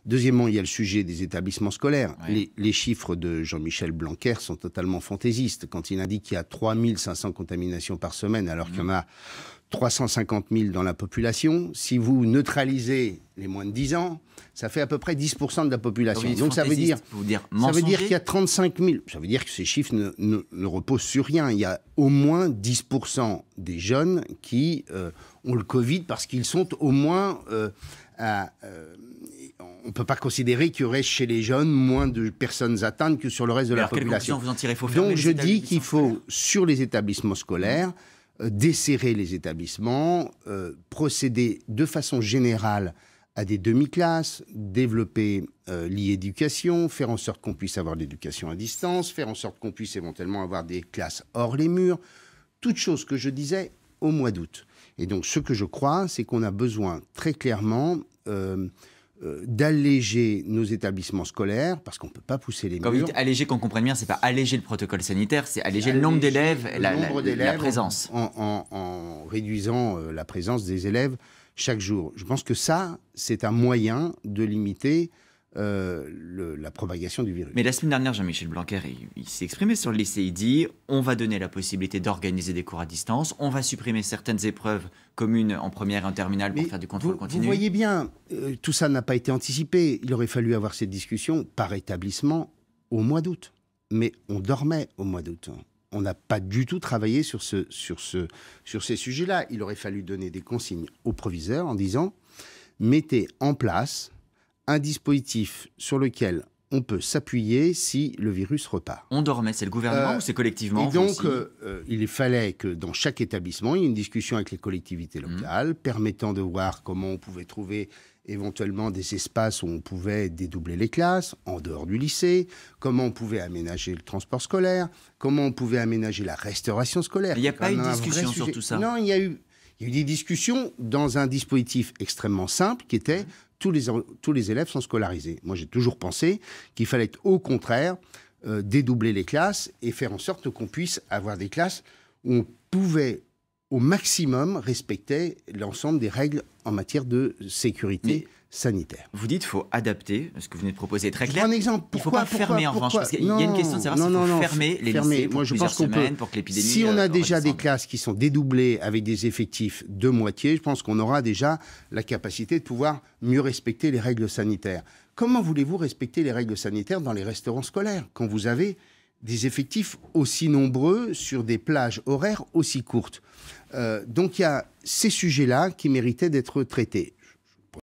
Deuxièmement, il y a le sujet des établissements scolaires. Ouais. Les chiffres de Jean-Michel Blanquer sont totalement fantaisistes. Quand il indique qu'il y a 3500 contaminations par semaine, alors qu'il y en a 350 000 dans la population, si vous neutralisez les moins de 10 ans, ça fait à peu près 10% de la population. Donc ça veut dire qu'il y a 35 000. Ça veut dire que ces chiffres ne reposent sur rien. Il y a au moins 10% des jeunes qui ont le Covid parce qu'ils sont au moins... on ne peut pas considérer qu'il y aurait chez les jeunes moins de personnes atteintes que sur le reste de la population. Vous en tirez, faut fermer. Donc je dis qu'il faut, sur les établissements scolaires, desserrer les établissements, procéder de façon générale à des demi-classes, développer l'e-éducation, faire en sorte qu'on puisse avoir l'éducation à distance, faire en sorte qu'on puisse éventuellement avoir des classes hors les murs, toutes choses que je disais au mois d'août. Et donc ce que je crois, c'est qu'on a besoin très clairement d'alléger nos établissements scolaires, parce qu'on ne peut pas pousser les murs. Quand vous dites alléger, qu'on comprenne bien, c'est pas alléger le protocole sanitaire, c'est alléger le nombre d'élèves, la présence. En réduisant la présence des élèves chaque jour. Je pense que ça, c'est un moyen de limiter la propagation du virus. Mais la semaine dernière, Jean-Michel Blanquer, il s'est exprimé sur le lycée. Il dit on va donner la possibilité d'organiser des cours à distance, on va supprimer certaines épreuves communes en première et en terminale pour faire du contrôle continu. Vous voyez bien, tout ça n'a pas été anticipé. Il aurait fallu avoir cette discussion par établissement au mois d'août. Mais on dormait au mois d'août. On n'a pas du tout travaillé sur ces sujets-là. Il aurait fallu donner des consignes aux proviseurs en disant mettez en place un dispositif sur lequel on peut s'appuyer si le virus repart. On dormait, c'est le gouvernement ou c'est collectivement? Et donc, il fallait que dans chaque établissement, il y ait une discussion avec les collectivités locales, permettant de voir comment on pouvait trouver éventuellement des espaces où on pouvait dédoubler les classes, en dehors du lycée, comment on pouvait aménager le transport scolaire, comment on pouvait aménager la restauration scolaire. Il n'y a pas eu de discussion sur tout ça? Non, il y a eu des discussions dans un dispositif extrêmement simple qui était tous les élèves sont scolarisés. Moi, j'ai toujours pensé qu'il fallait au contraire dédoubler les classes et faire en sorte qu'on puisse avoir des classes où on pouvait au maximum respecter l'ensemble des règles en matière de sécurité sanitaire. Vous dites qu'il faut adapter, ce que vous venez de proposer est très clair. Un exemple. Il ne faut pas fermer en revanche, parce qu'il y a une question de savoir s'il faut fermer les lycées pour plusieurs semaines pour que l'épidémie Si on a déjà des classes qui sont dédoublées avec des effectifs de moitié, je pense qu'on aura déjà la capacité de pouvoir mieux respecter les règles sanitaires. Comment voulez-vous respecter les règles sanitaires dans les restaurants scolaires quand vous avez des effectifs aussi nombreux sur des plages horaires aussi courtes? Donc il y a ces sujets-là qui méritaient d'être traités.